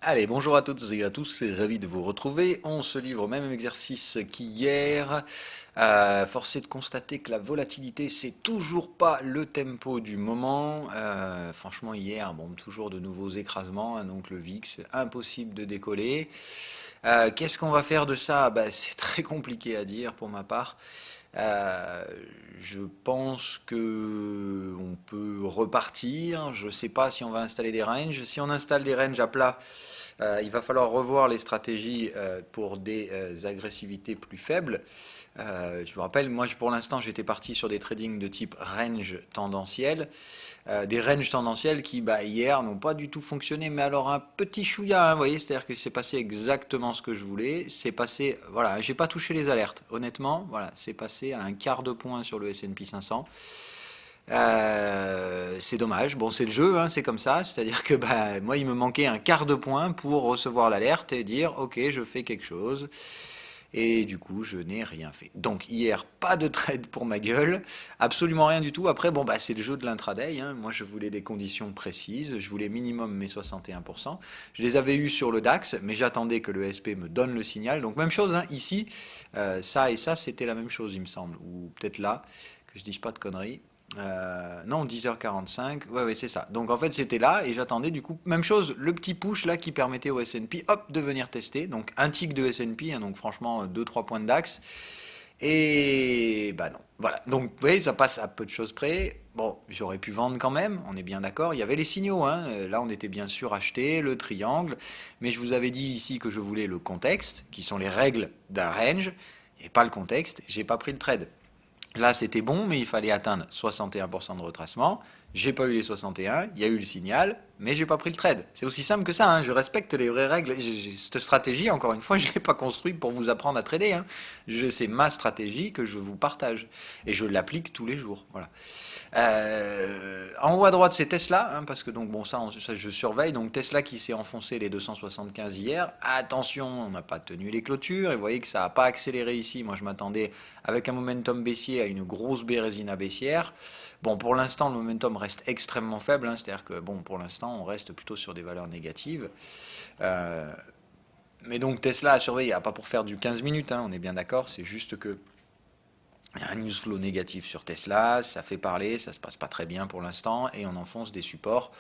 Allez, bonjour à toutes et à tous, c'est ravi de vous retrouver. On se livre au même exercice qu'hier. Force est de constater que la volatilité, c'est toujours pas le tempo du moment. Franchement, hier, bon, toujours de nouveaux écrasements, hein, donc le VIX, impossible de décoller. Qu'est-ce qu'on va faire de ça? Bah, c'est très compliqué à dire pour ma part. Euh, je pense que on peut repartir. Je ne sais pas si on va installer des ranges. Si on installe des ranges à plat, il va falloir revoir les stratégies pour des agressivités plus faibles. Je vous rappelle, moi pour l'instant j'étais parti sur des tradings de type range tendanciel, des ranges tendanciels qui hier n'ont pas du tout fonctionné, mais alors un petit chouïa, hein, vous voyez, c'est-à-dire que c'est passé exactement ce que je voulais, c'est passé, voilà, j'ai pas touché les alertes, honnêtement, voilà, c'est passé à un quart de point sur le S&P 500. C'est dommage, bon c'est le jeu, hein, c'est comme ça, c'est-à-dire que moi il me manquait un quart de point pour recevoir l'alerte et dire ok je fais quelque chose. Et du coup, je n'ai rien fait. Donc hier, pas de trade pour ma gueule, absolument rien du tout. Après, bon, c'est le jeu de l'intraday, hein. Moi, je voulais des conditions précises. Je voulais minimum mes 61%. Je les avais eus sur le DAX, mais j'attendais que le SP me donne le signal. Donc même chose, hein, ici, ça et ça, c'était la même chose, il me semble. Ou peut-être là, que je dise pas de conneries. Non, 10h45, ouais, c'est ça. Donc en fait, c'était là et j'attendais du coup, même chose, le petit push là qui permettait au S&P, hop, de venir tester. Donc un tick de S&P, hein, donc franchement 2-3 points de DAX. Et non, voilà. Donc vous voyez, ça passe à peu de choses près. Bon, j'aurais pu vendre quand même, on est bien d'accord. Il y avait les signaux, hein. Là on était bien sûr acheté, le triangle. Mais je vous avais dit ici que je voulais le contexte, qui sont les règles d'un range, et pas le contexte. J'ai pas pris le trade. Là, c'était bon, mais il fallait atteindre 61% de retracement. J'ai pas eu les 61, il y a eu le signal, mais j'ai pas pris le trade. C'est aussi simple que ça, hein. Je respecte les vraies règles. Cette stratégie, encore une fois, je l'ai pas construite pour vous apprendre à trader, hein. C'est ma stratégie que je vous partage. Et je l'applique tous les jours. Voilà. En haut à droite, c'est Tesla, hein, parce que donc bon ça je surveille. Donc Tesla qui s'est enfoncé les 275 hier. Attention, on n'a pas tenu les clôtures. Et vous voyez que ça n'a pas accéléré ici. Moi je m'attendais avec un momentum baissier à une grosse bérésina baissière. Bon, pour l'instant, le momentum reste extrêmement faible, hein, c'est-à-dire que bon, pour l'instant, on reste plutôt sur des valeurs négatives. Euh, mais donc Tesla à surveiller, pas pour faire du 15 minutes, hein, on est bien d'accord. C'est juste que il y a un news flow négatif sur Tesla, ça fait parler, ça se passe pas très bien pour l'instant et on enfonce des supports.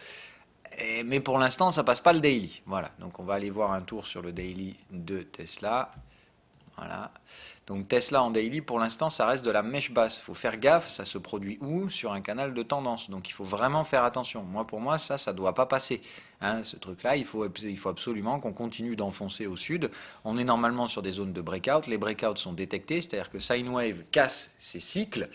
Mais pour l'instant, ça passe pas le daily. Voilà, donc on va aller voir un tour sur le daily de Tesla. Voilà. Donc Tesla en daily, pour l'instant, ça reste de la mèche basse. Il faut faire gaffe, ça se produit où? Sur un canal de tendance. Donc il faut vraiment faire attention. Moi, pour moi, ça ne doit pas passer. Hein, ce truc-là, il faut absolument qu'on continue d'enfoncer au sud. On est normalement sur des zones de breakout. Les breakouts sont détectés, c'est-à-dire que Sine Wave casse ses cycles.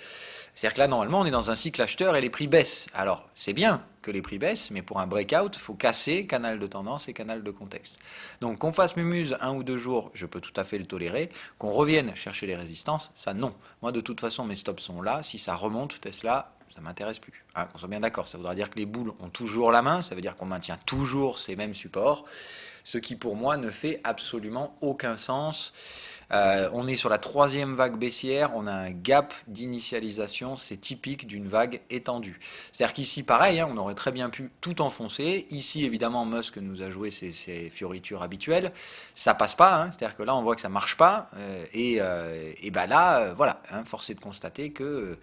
C'est-à-dire que là, normalement, on est dans un cycle acheteur et les prix baissent. Alors, c'est bien que les prix baissent, mais pour un breakout, il faut casser canal de tendance et canal de contexte. Donc, qu'on fasse mumuse 1 ou 2 jours, je peux tout à fait le tolérer. Qu'on revienne chercher les résistances, ça non. Moi, de toute façon, mes stops sont là. Si ça remonte, Tesla, ça m'intéresse plus. Hein, qu'on soit bien d'accord, ça voudra dire que les boules ont toujours la main, ça veut dire qu'on maintient toujours ces mêmes supports, ce qui pour moi ne fait absolument aucun sens. On est sur la troisième vague baissière, on a un gap d'initialisation, c'est typique d'une vague étendue. C'est-à-dire qu'ici, pareil, hein, on aurait très bien pu tout enfoncer. Ici, évidemment, Musk nous a joué ses fioritures habituelles. Ça passe pas, hein, c'est-à-dire que là, on voit que ça marche pas. Voilà, hein, force est de constater que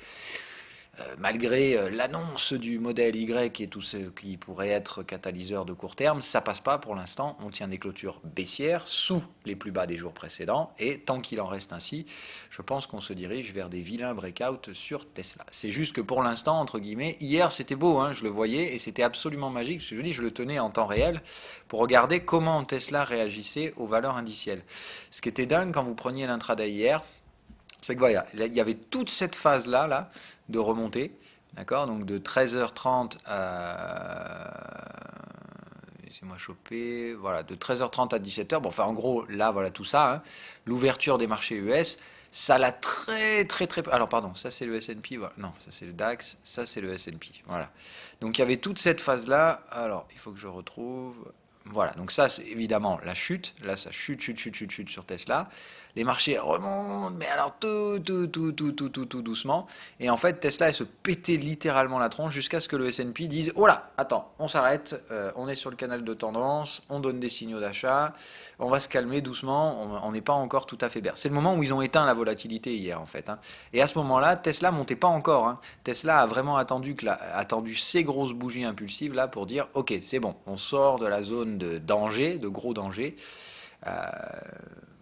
malgré l'annonce du modèle Y et tout ce qui pourrait être catalyseur de court terme, ça passe pas pour l'instant. On tient des clôtures baissières sous les plus bas des jours précédents et tant qu'il en reste ainsi, je pense qu'on se dirige vers des vilains breakouts sur Tesla. C'est juste que pour l'instant, entre guillemets, hier c'était beau, hein, je le voyais et c'était absolument magique. Je le tenais en temps réel pour regarder comment Tesla réagissait aux valeurs indicielles. Ce qui était dingue quand vous preniez l'intraday hier, c'est que voilà, il y avait toute cette phase-là de remontée, d'accord, donc de 13h30 à... Laissez-moi choper, voilà, de 13h30 à 17h, bon, enfin en gros, là, voilà tout ça, hein. L'ouverture des marchés US, ça l'a très... Alors pardon, ça c'est le S&P, voilà. Non, ça c'est le DAX, ça c'est le S&P, voilà. Donc il y avait toute cette phase-là, alors il faut que je retrouve... Voilà, donc ça c'est évidemment la chute, là ça chute sur Tesla. Les marchés remontent, mais alors tout doucement. Et en fait, Tesla, elle se pétait littéralement la tronche jusqu'à ce que le S&P dise, oh là, attends, on s'arrête, on est sur le canal de tendance, on donne des signaux d'achat, on va se calmer doucement, on n'est pas encore tout à fait bear. C'est le moment où ils ont éteint la volatilité hier, en fait. Hein. Et à ce moment-là, Tesla montait pas encore. Hein. Tesla a vraiment attendu ces grosses bougies impulsives là pour dire, ok, c'est bon, on sort de la zone de danger, de gros danger. Euh,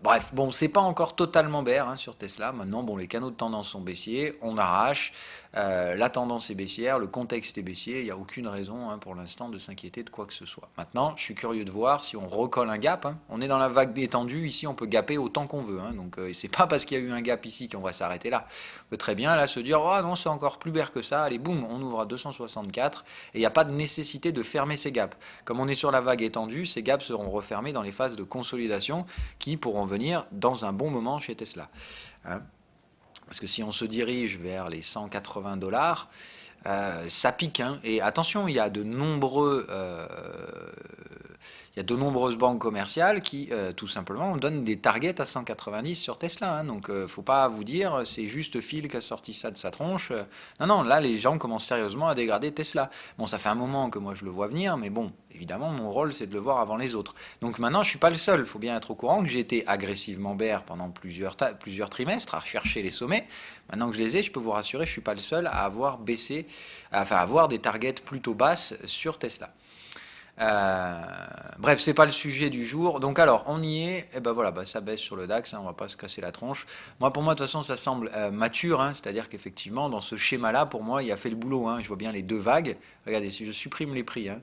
Bref, bon, c'est pas encore totalement bear hein, sur Tesla. Maintenant, bon, les canaux de tendance sont baissiers, on arrache, la tendance est baissière, le contexte est baissier, il n'y a aucune raison hein, pour l'instant de s'inquiéter de quoi que ce soit. Maintenant, je suis curieux de voir si on recolle un gap. Hein. On est dans la vague détendue, ici on peut gaper autant qu'on veut. Hein, donc, c'est pas parce qu'il y a eu un gap ici qu'on va s'arrêter là. On peut très bien là se dire, oh non, c'est encore plus bear que ça, allez boum, on ouvre à 264 et il n'y a pas de nécessité de fermer ces gaps. Comme on est sur la vague étendue, ces gaps seront refermés dans les phases de consolidation qui pourront venir dans un bon moment chez Tesla. Hein. Parce que si on se dirige vers les 180 $, ça pique. Hein. Et attention, il y a de nombreuses banques commerciales qui, tout simplement, donnent des targets à 190 sur Tesla. Hein. Donc, faut pas vous dire, c'est juste Phil qui a sorti ça de sa tronche. Non, non, là, les gens commencent sérieusement à dégrader Tesla. Bon, ça fait un moment que moi je le vois venir, mais bon, évidemment, mon rôle, c'est de le voir avant les autres. Donc maintenant, je suis pas le seul. Il faut bien être au courant que j'ai été agressivement bear pendant plusieurs trimestres à chercher les sommets. Maintenant que je les ai, je peux vous rassurer, je suis pas le seul à avoir baissé, enfin à avoir des targets plutôt basses sur Tesla. Bref, c'est pas le sujet du jour. Donc alors, on y est. Et ben voilà, ça baisse sur le DAX. Hein, on va pas se casser la tronche. Pour moi, de toute façon, ça semble mature. Hein, c'est-à-dire qu'effectivement, dans ce schéma-là, pour moi, il a fait le boulot. Hein, je vois bien les deux vagues. Regardez, si je supprime les prix. Hein,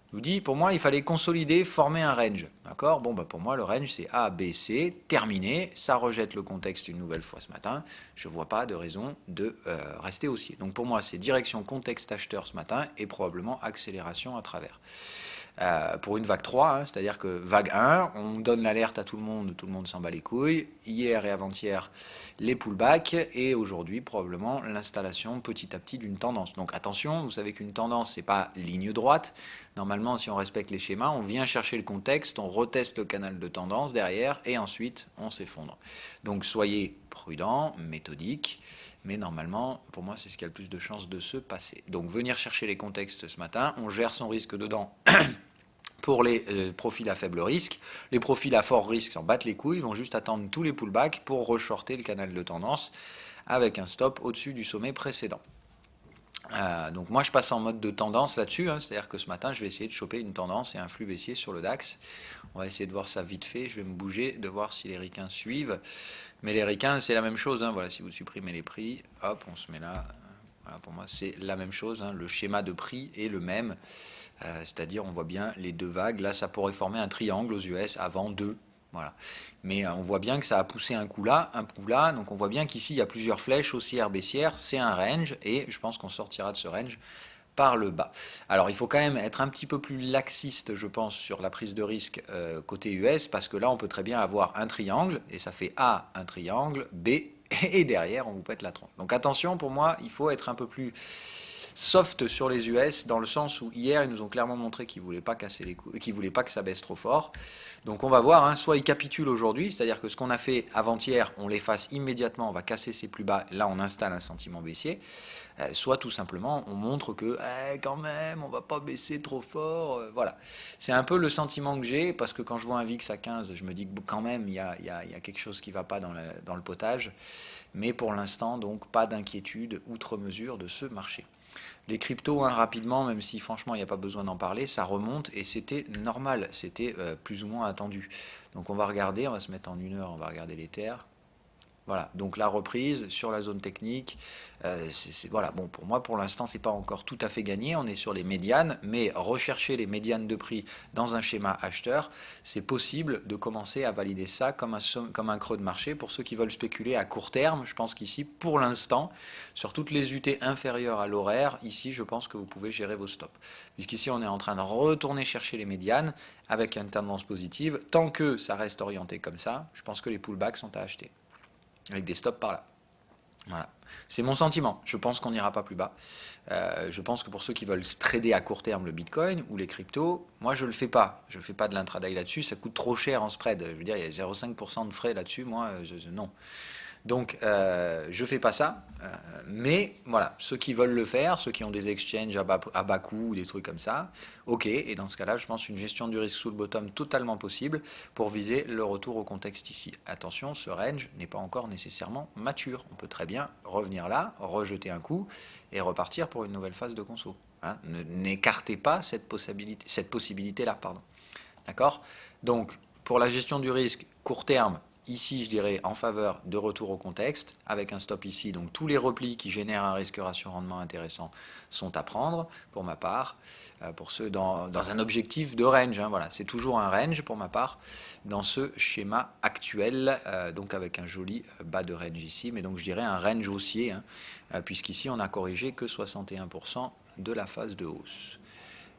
je vous dis, pour moi, il fallait consolider, former un range. D'accord. Bon, pour moi, le range, c'est A, B, C, terminé. Ça rejette le contexte une nouvelle fois ce matin. Je ne vois pas de raison de rester haussier. Donc pour moi, c'est direction contexte acheteur ce matin et probablement accélération à travers. Pour une vague 3, hein, c'est-à-dire que vague 1, on donne l'alerte à tout le monde s'en bat les couilles. Hier et avant-hier, les pullbacks, et aujourd'hui, probablement, l'installation petit à petit d'une tendance. Donc attention, vous savez qu'une tendance, c'est pas ligne droite. Normalement, si on respecte les schémas, on vient chercher le contexte, on reteste le canal de tendance derrière, et ensuite, on s'effondre. Donc soyez prudent, méthodique, mais normalement, pour moi, c'est ce qui a le plus de chances de se passer. Donc venir chercher les contextes ce matin, on gère son risque dedans pour les profils à faible risque. Les profils à fort risque s'en battent les couilles, vont juste attendre tous les pullbacks pour reshorter le canal de tendance avec un stop au-dessus du sommet précédent. Donc moi je passe en mode de tendance là-dessus, hein, c'est-à-dire que ce matin je vais essayer de choper une tendance et un flux baissier sur le DAX. On va essayer de voir ça vite fait, je vais me bouger, de voir si les ricains suivent. Mais les ricains c'est la même chose, hein. Voilà, si vous supprimez les prix, hop on se met là. Voilà, pour moi c'est la même chose, hein. Le schéma de prix est le même, c'est-à-dire on voit bien les deux vagues, là ça pourrait former un triangle aux US avant 2. Voilà. Mais on voit bien que ça a poussé un coup là, donc on voit bien qu'ici il y a plusieurs flèches haussières, baissières, c'est un range, et je pense qu'on sortira de ce range par le bas. Alors il faut quand même être un petit peu plus laxiste, je pense, sur la prise de risque côté US, parce que là on peut très bien avoir un triangle, et ça fait A, un triangle, B, et derrière on vous pète la tronche. Donc attention, pour moi, il faut être un peu plus soft sur les US, dans le sens où hier ils nous ont clairement montré qu'ils ne voulaient pas casser les couilles, qu'ils voulaient pas que ça baisse trop fort. Donc on va voir, hein, soit ils capitulent aujourd'hui, c'est-à-dire que ce qu'on a fait avant-hier, on l'efface immédiatement, on va casser ses plus bas, là on installe un sentiment baissier, soit tout simplement on montre que quand même on va pas baisser trop fort, voilà. C'est un peu le sentiment que j'ai, parce que quand je vois un VIX à 15, je me dis que quand même il y a quelque chose qui ne va pas dans le potage, mais pour l'instant donc pas d'inquiétude outre mesure de ce marché. Les cryptos, hein, rapidement, même si franchement il n'y a pas besoin d'en parler, ça remonte et c'était normal, c'était plus ou moins attendu. Donc on va regarder, on va se mettre en 1 heure, on va regarder l'Ether. Voilà, donc la reprise sur la zone technique, voilà. Bon, pour moi, pour l'instant, c'est pas encore tout à fait gagné. On est sur les médianes, mais rechercher les médianes de prix dans un schéma acheteur, c'est possible de commencer à valider ça comme un creux de marché pour ceux qui veulent spéculer à court terme. Je pense qu'ici, pour l'instant, sur toutes les UT inférieures à l'horaire, ici, je pense que vous pouvez gérer vos stops. Puisqu'ici, on est en train de retourner chercher les médianes avec une tendance positive. Tant que ça reste orienté comme ça, je pense que les pullbacks sont à acheter, avec des stops par là. Voilà. C'est mon sentiment. Je pense qu'on n'ira pas plus bas. Je pense que pour ceux qui veulent trader à court terme le Bitcoin ou les cryptos, moi je le fais pas. Je ne fais pas de l'intraday là-dessus. Ça coûte trop cher en spread. Je veux dire, il y a 0,5% de frais là-dessus. Moi, non. Donc, je fais pas ça, mais voilà, ceux qui veulent le faire, ceux qui ont des exchanges à bas coût ou des trucs comme ça, ok, et dans ce cas-là, je pense une gestion du risque sous le bottom totalement possible pour viser le retour au contexte ici. Attention, ce range n'est pas encore nécessairement mature. On peut très bien revenir là, rejeter un coup et repartir pour une nouvelle phase de conso. Hein, n'écartez pas cette possibilité-là, pardon. D'accord? Donc, pour la gestion du risque court terme, ici, je dirais en faveur de retour au contexte, avec un stop ici. Donc, tous les replis qui génèrent un risque ratio-rendement intéressant sont à prendre, pour ma part. Pour ceux dans un objectif de range, hein, voilà, c'est toujours un range pour ma part, dans ce schéma actuel, donc avec un joli bas de range ici, mais donc je dirais un range haussier, hein, puisqu'ici, on n'a corrigé que 61% de la phase de hausse.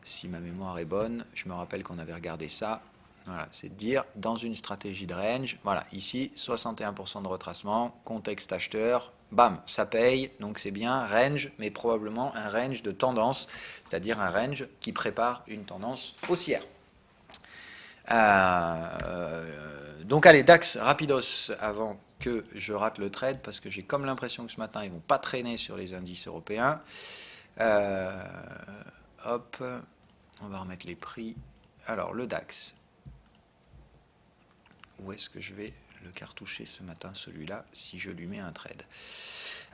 Si ma mémoire est bonne, je me rappelle qu'on avait regardé ça. Voilà, c'est de dire, dans une stratégie de range, voilà, ici, 61% de retracement, contexte acheteur, bam, ça paye, donc c'est bien, range, mais probablement un range de tendance, c'est-à-dire un range qui prépare une tendance haussière. Donc allez, DAX, rapidos, avant que je rate le trade, parce que j'ai comme l'impression que ce matin, ils ne vont pas traîner sur les indices européens. Hop, on va remettre les prix. Alors, le DAX. Où est-ce que je vais le cartoucher ce matin, celui-là, si je lui mets un trade?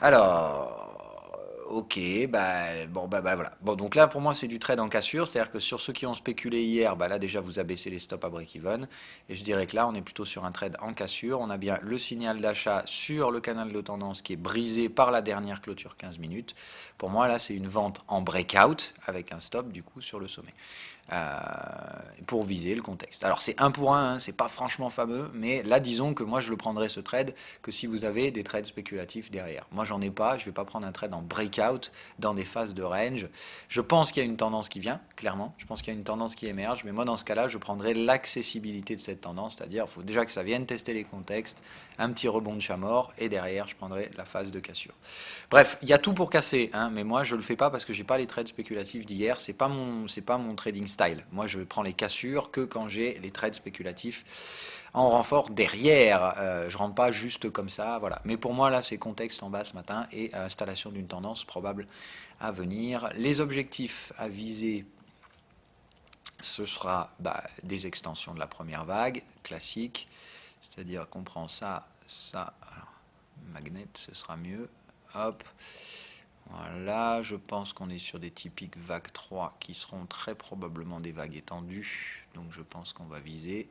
Alors, ok, voilà. Bon, donc là, pour moi, c'est du trade en cassure, c'est-à-dire que sur ceux qui ont spéculé hier, là, déjà, vous abaissez les stops à break-even, et je dirais que là, on est plutôt sur un trade en cassure. On a bien le signal d'achat sur le canal de tendance qui est brisé par la dernière clôture 15 minutes. Pour moi, là, c'est une vente en breakout, avec un stop, du coup, sur le sommet. Pour viser le contexte. Alors c'est 1 pour 1, hein, c'est pas franchement fameux, mais là disons que moi je le prendrai ce trade que si vous avez des trades spéculatifs derrière. Moi j'en ai pas, je vais pas prendre un trade en breakout dans des phases de range. Je pense qu'il y a une tendance qui vient, clairement, je pense qu'il y a une tendance qui émerge, mais moi dans ce cas-là je prendrai l'accessibilité de cette tendance, c'est-à-dire il faut déjà que ça vienne tester les contextes, un petit rebond de chat mort, et derrière je prendrai la phase de cassure. Bref, il y a tout pour casser, hein, mais moi je le fais pas parce que j'ai pas les trades spéculatifs d'hier, c'est pas mon trading style. Moi, je prends les cassures que quand j'ai les trades spéculatifs en renfort derrière. Je rentre pas juste comme ça, voilà. Mais pour moi, là, c'est contexte en bas ce matin et installation d'une tendance probable à venir. Les objectifs à viser, ce sera des extensions de la première vague, classique. C'est-à-dire qu'on prend ça, alors, magnet, ce sera mieux. Hop. Voilà, je pense qu'on est sur des typiques vagues 3 qui seront très probablement des vagues étendues. Donc je pense qu'on va viser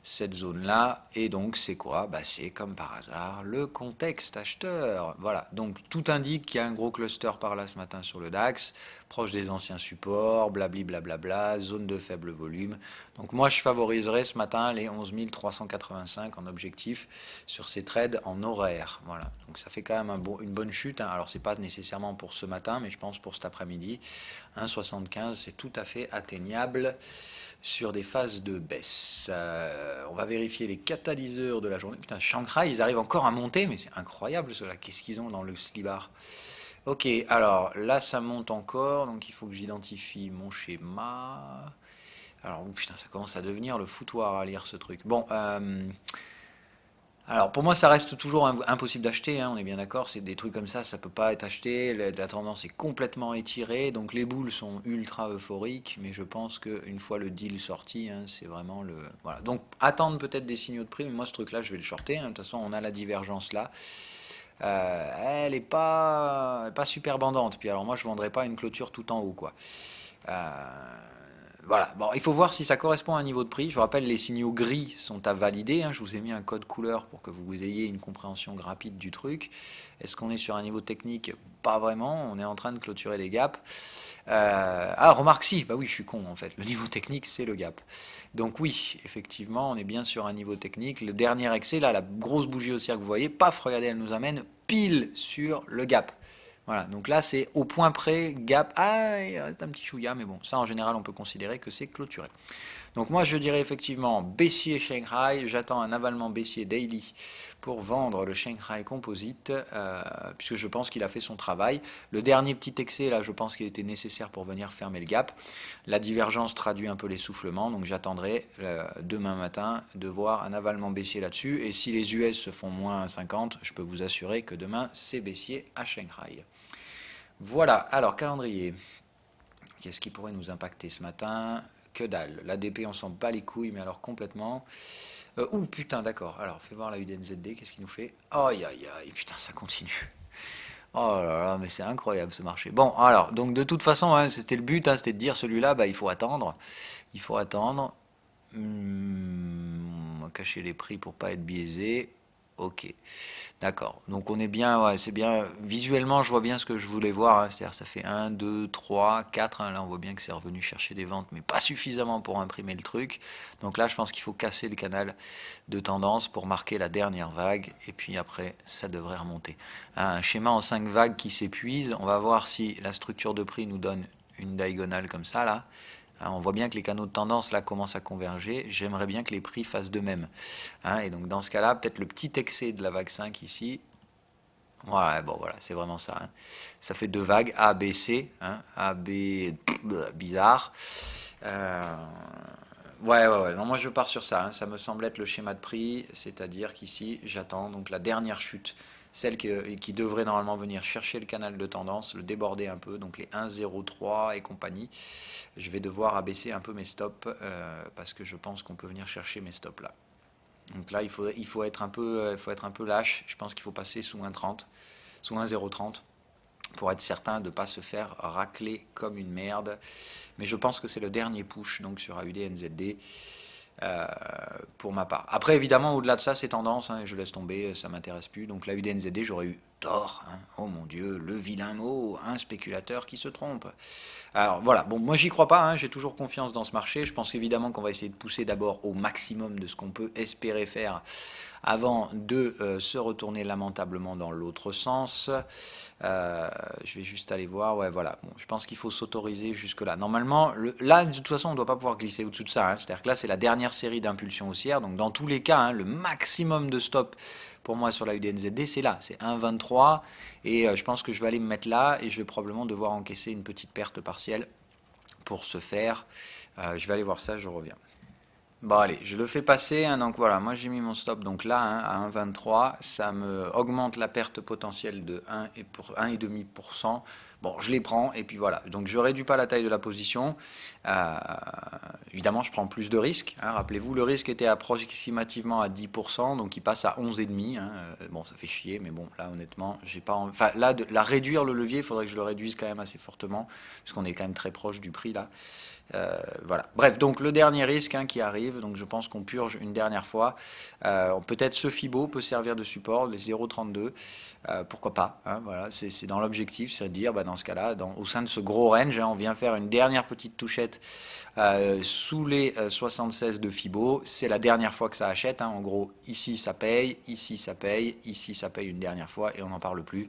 cette zone-là. Et donc c'est quoi? C'est comme par hasard le contexte acheteur. Voilà, donc tout indique qu'il y a un gros cluster par là ce matin sur le DAX, proche des anciens supports, blablabla, zone de faible volume. Donc moi je favoriserais ce matin les 11 385 en objectif sur ces trades en horaire. Voilà, donc ça fait quand même une bonne chute, hein. Alors c'est pas nécessairement pour ce matin, mais je pense pour cet après-midi. 1,75 c'est tout à fait atteignable sur des phases de baisse. On va vérifier les catalyseurs de la journée. Putain, Shanghai, ils arrivent encore à monter, mais c'est incroyable cela. Qu'est-ce qu'ils ont dans le slibar? Ok, alors là ça monte encore, donc il faut que j'identifie mon schéma. Alors putain, ça commence à devenir le foutoir à lire ce truc. Bon, alors pour moi ça reste toujours impossible d'acheter, hein, on est bien d'accord, c'est des trucs comme ça peut pas être acheté, la tendance est complètement étirée, donc les boules sont ultra euphoriques, mais je pense qu'une fois le deal sorti, hein, c'est vraiment le... Voilà, donc attendre peut-être des signaux de prix, mais moi ce truc là je vais le shorter, hein. De toute façon on a la divergence là. Elle est pas super bandante, puis alors moi je vendrais pas une clôture tout en haut, quoi. Voilà, bon, il faut voir si ça correspond à un niveau de prix. Je vous rappelle, les signaux gris sont à valider, hein. Je vous ai mis un code couleur pour que vous ayez une compréhension rapide du truc. Est-ce qu'on est sur un niveau technique? Pas vraiment, on est en train de clôturer les gaps. Remarque si, oui, je suis con en fait. Le niveau technique, c'est le gap. Donc oui, effectivement, on est bien sur un niveau technique. Le dernier excès, là, la grosse bougie haussière que vous voyez, paf, regardez, elle nous amène pile sur le gap. Voilà, donc là c'est au point près, gap, ah, il reste un petit chouïa, mais bon, ça en général on peut considérer que c'est clôturé. Donc moi je dirais effectivement baissier Shanghai, j'attends un avalement baissier daily pour vendre le Shanghai Composite, puisque je pense qu'il a fait son travail. Le dernier petit excès là, je pense qu'il était nécessaire pour venir fermer le gap. La divergence traduit un peu l'essoufflement, donc j'attendrai demain matin de voir un avalement baissier là-dessus. Et si les US se font moins 50, je peux vous assurer que demain c'est baissier à Shanghai. Voilà, alors calendrier. Qu'est-ce qui pourrait nous impacter ce matin? Que dalle. L'ADP, on s'en bat les couilles, mais alors complètement. Ouh, putain, d'accord. Alors, fais voir la UDNZD, qu'est-ce qu'il nous fait? Aïe, aïe, aïe, putain, ça continue. Oh là là, mais c'est incroyable ce marché. Bon, alors, donc de toute façon, hein, c'était le but, hein, c'était de dire celui-là, bah, il faut attendre. Il faut attendre. On va cacher les prix pour pas être biaisé. Ok, d'accord. Donc on est bien, ouais, c'est bien. Visuellement, je vois bien ce que je voulais voir, hein. C'est-à-dire ça fait 1, 2, 3, 4. Là, on voit bien que c'est revenu chercher des ventes, mais pas suffisamment pour imprimer le truc. Donc là, je pense qu'il faut casser le canal de tendance pour marquer la dernière vague. Et puis après, ça devrait remonter. Un schéma en 5 vagues qui s'épuise. On va voir si la structure de prix nous donne une diagonale comme ça, là. On voit bien que les canaux de tendance là commencent à converger. J'aimerais bien que les prix fassent de même. Et donc dans ce cas-là, peut-être le petit excès de la vague 5 ici. Ouais, bon voilà, c'est vraiment ça. Ça fait deux vagues, A, B, C. A, B, bizarre. Ouais. Non, moi je pars sur ça. Ça me semble être le schéma de prix, c'est-à-dire qu'ici j'attends donc la dernière chute, celle qui devrait normalement venir chercher le canal de tendance, le déborder un peu, donc les 1,03 et compagnie. Je vais devoir abaisser un peu mes stops parce que je pense qu'on peut venir chercher mes stops là. Donc là, il faut être un peu lâche. Je pense qu'il faut passer sous 1,30, sous 1,030 pour être certain de ne pas se faire racler comme une merde. Mais je pense que c'est le dernier push donc sur AUD NZD pour ma part. Après, évidemment, au-delà de ça, c'est tendance, je laisse tomber, ça m'intéresse plus. Donc l'AUD NZD, j'aurais eu tort. Oh mon Dieu, le vilain mot, un spéculateur qui se trompe. Alors voilà, bon, moi j'y crois pas, j'ai toujours confiance dans ce marché. Je pense évidemment qu'on va essayer de pousser d'abord au maximum de ce qu'on peut espérer faire avant de se retourner lamentablement dans l'autre sens. Je vais juste aller voir, ouais voilà, bon, je pense qu'il faut s'autoriser jusque là. Normalement, là de toute façon on ne doit pas pouvoir glisser au-dessous de ça, c'est-à-dire que là c'est la dernière série d'impulsions haussières, donc dans tous les cas, le maximum de stop pour moi sur la UDNZD c'est là, c'est 1,23 et je pense que je vais aller me mettre là et je vais probablement devoir encaisser une petite perte partielle pour ce faire. Je vais aller voir ça, je reviens. Bon allez, je le fais passer, donc voilà, moi j'ai mis mon stop donc là à 1,23, ça me augmente la perte potentielle de 1,5%. Bon, je les prends et puis voilà, donc je réduis pas la taille de la position. Évidemment, je prends plus de risques. Rappelez-vous, le risque était approximativement à 10%, donc il passe à 11,5%. Bon, ça fait chier, mais bon, là honnêtement, j'ai pas envie. Enfin, là, réduire le levier, il faudrait que je le réduise quand même assez fortement, puisqu'on est quand même très proche du prix là. Voilà. Bref, donc le dernier risque qui arrive, donc je pense qu'on purge une dernière fois. Peut-être ce Fibo peut servir de support, les 0,32, pourquoi pas. Voilà, c'est dans l'objectif, c'est à dire, dans ce cas-là, au sein de ce gros range, on vient faire une dernière petite touchette sous les 76 de Fibo. C'est la dernière fois que ça achète. En gros, ici ça paye, ici ça paye, ici ça paye une dernière fois et on n'en parle plus.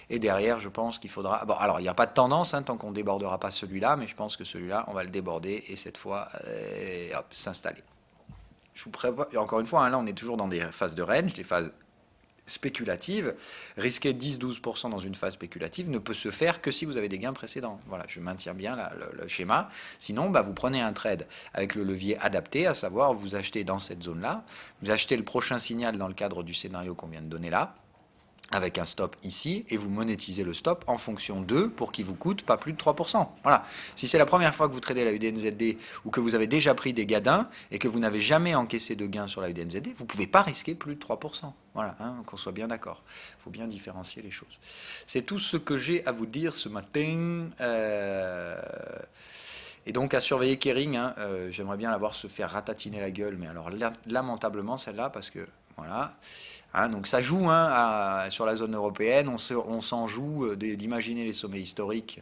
Et derrière, je pense qu'il faudra. Bon, alors il n'y a pas de tendance tant qu'on ne débordera pas celui-là, mais je pense que celui-là, on va le déborder et cette fois, hop, s'installer. Je vous prévois. Et encore une fois, là, on est toujours dans des phases de range, des phases spéculative, risquer 10-12% dans une phase spéculative ne peut se faire que si vous avez des gains précédents. Voilà, je maintiens bien le schéma. Sinon, vous prenez un trade avec le levier adapté, à savoir vous achetez dans cette zone-là, vous achetez le prochain signal dans le cadre du scénario qu'on vient de donner là, avec un stop ici, et vous monétisez le stop en fonction d'eux pour qu'il vous coûte pas plus de 3%. Voilà. Si c'est la première fois que vous tradez la UDNZD ou que vous avez déjà pris des gadins et que vous n'avez jamais encaissé de gains sur la UDNZD, vous ne pouvez pas risquer plus de 3%. Voilà, qu'on soit bien d'accord. Il faut bien différencier les choses. C'est tout ce que j'ai à vous dire ce matin. Et donc à surveiller Kering, j'aimerais bien la voir se faire ratatiner la gueule, mais alors lamentablement celle-là, parce que voilà. Donc ça joue sur la zone européenne, on s'en joue d'imaginer les sommets historiques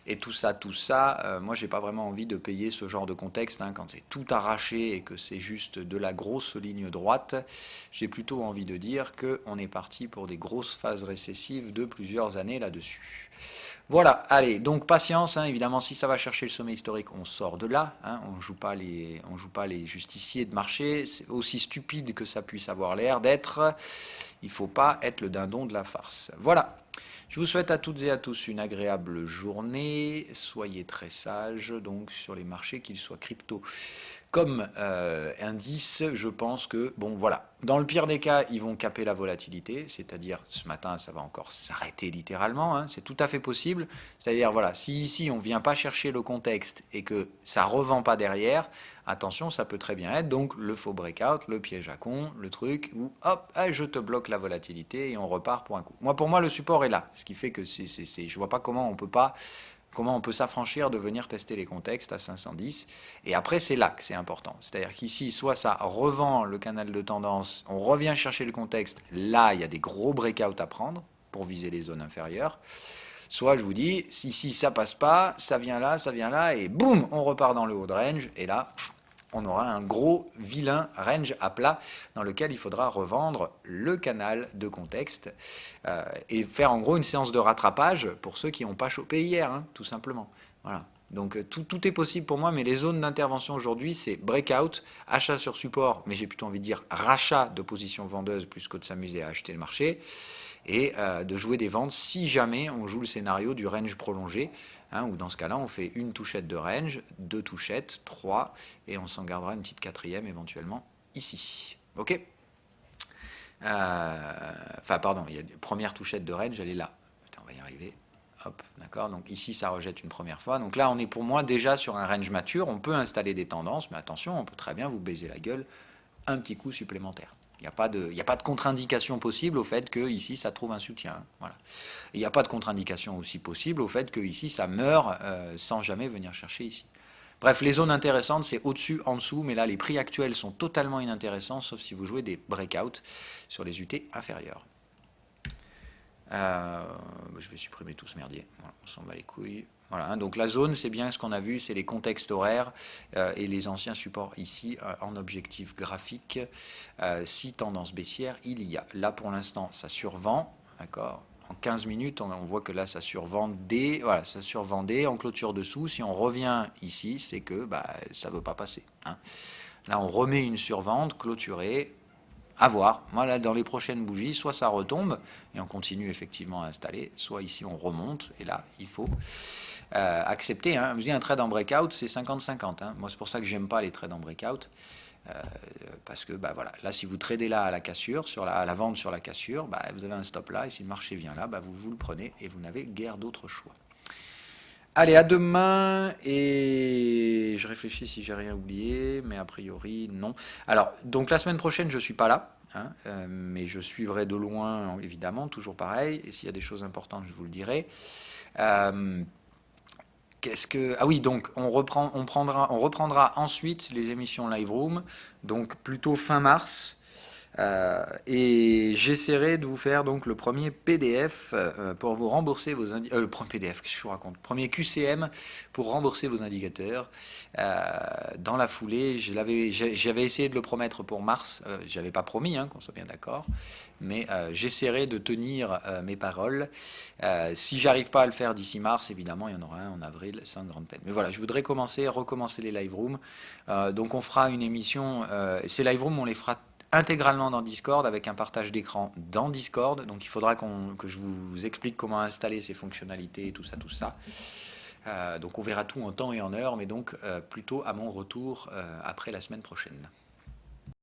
Et tout ça, moi j'ai pas vraiment envie de payer ce genre de contexte, hein, quand c'est tout arraché et que c'est juste de la grosse ligne droite. J'ai plutôt envie de dire qu'on est parti pour des grosses phases récessives de plusieurs années là-dessus. Voilà, allez, donc patience, hein, évidemment, si ça va chercher le sommet historique, on sort de là, hein, on joue pas les justiciers de marché, c'est aussi stupide que ça puisse avoir l'air d'être, il ne faut pas être le dindon de la farce. Voilà, je vous souhaite à toutes et à tous une agréable journée, soyez très sages donc sur les marchés, qu'ils soient crypto comme indice, je pense que, bon voilà, dans le pire des cas, ils vont caper la volatilité, c'est-à-dire ce matin, ça va encore s'arrêter littéralement, hein, c'est tout à fait possible. C'est-à-dire, voilà, si ici, on ne vient pas chercher le contexte et que ça ne revend pas derrière, attention, ça peut très bien être donc le faux breakout, le piège à con, le truc où, hop, je te bloque la volatilité et on repart pour un coup. Pour moi, le support est là, ce qui fait que je ne vois pas comment on peut s'affranchir de venir tester les contextes à 510. Et après, c'est là que c'est important. C'est-à-dire qu'ici, soit ça revend le canal de tendance, on revient chercher le contexte, là, il y a des gros breakouts à prendre pour viser les zones inférieures. Soit je vous dis, si ça passe pas, ça vient là, et boum, on repart dans le haut de range, et là, on aura un gros vilain range à plat dans lequel il faudra revendre le canal de contexte et faire en gros une séance de rattrapage pour ceux qui n'ont pas chopé hier, hein, tout simplement. Voilà. Donc tout est possible pour moi, mais les zones d'intervention aujourd'hui, c'est breakout, achat sur support, mais j'ai plutôt envie de dire rachat de positions vendeuses plus que de s'amuser à acheter le marché, et de jouer des ventes si jamais on joue le scénario du range prolongé, hein, où dans ce cas-là, on fait une touchette de range, deux touchettes, trois, et on s'en gardera une petite quatrième éventuellement ici. Ok. Enfin, pardon, il y a une première touchette de range, elle est là. Putain, on va y arriver. Hop, d'accord. Donc ici, ça rejette une première fois. Donc là, on est pour moi déjà sur un range mature. On peut installer des tendances, mais attention, on peut très bien vous baiser la gueule un petit coup supplémentaire. Il n'y a pas de contre-indication possible au fait que ici ça trouve un soutien. Voilà. Il n'y a pas de contre-indication aussi possible au fait que ici ça meurt sans jamais venir chercher ici. Bref, les zones intéressantes, c'est au-dessus, en dessous, mais là les prix actuels sont totalement inintéressants, sauf si vous jouez des breakouts sur les UT inférieures. Je vais supprimer tout ce merdier. Voilà, on s'en bat les couilles. Voilà, hein, donc la zone, c'est bien ce qu'on a vu, c'est les contextes horaires et les anciens supports ici en objectif graphique. Si tendance baissière, il y a. Là, pour l'instant, ça survend. D'accord. En 15 minutes, on voit que là, ça survendait. Voilà, ça survendait en clôture dessous. Si on revient ici, c'est que ça ne veut pas passer. Hein. Là, on remet une survente clôturée. À voir. Moi, là, dans les prochaines bougies, soit ça retombe et on continue effectivement à installer, soit ici on remonte et là, il faut accepter. Hein. Je dis un trade en breakout, c'est 50-50. Hein. Moi, c'est pour ça que j'aime pas les trades en breakout. Parce que voilà, là, si vous tradez là à la cassure, à la vente sur la cassure, vous avez un stop là et si le marché vient là, vous le prenez et vous n'avez guère d'autre choix. Allez, à demain, et je réfléchis si j'ai rien oublié, mais a priori, non. Alors, donc la semaine prochaine, je ne suis pas là, hein, mais je suivrai de loin, évidemment, toujours pareil, et s'il y a des choses importantes, je vous le dirai. Ah oui, donc on reprendra ensuite les émissions Live Room, donc plutôt fin mars. Et j'essaierai de vous faire donc le premier PDF pour vous rembourser vos le premier PDF, qu'est-ce que je vous raconte, premier QCM pour rembourser vos indicateurs. Dans la foulée, j'avais essayé de le promettre pour mars, j'avais pas promis, hein, qu'on soit bien d'accord, mais j'essaierai de tenir mes paroles. Si j'arrive pas à le faire d'ici mars, évidemment, il y en aura un en avril, sans grande peine. Mais voilà, je voudrais recommencer les live rooms. Donc on fera une émission, ces live rooms, on les fera intégralement dans Discord avec un partage d'écran dans Discord. Donc il faudra que je vous explique comment installer ces fonctionnalités et tout ça. Donc on verra tout en temps et en heure, mais donc plutôt à mon retour après la semaine prochaine.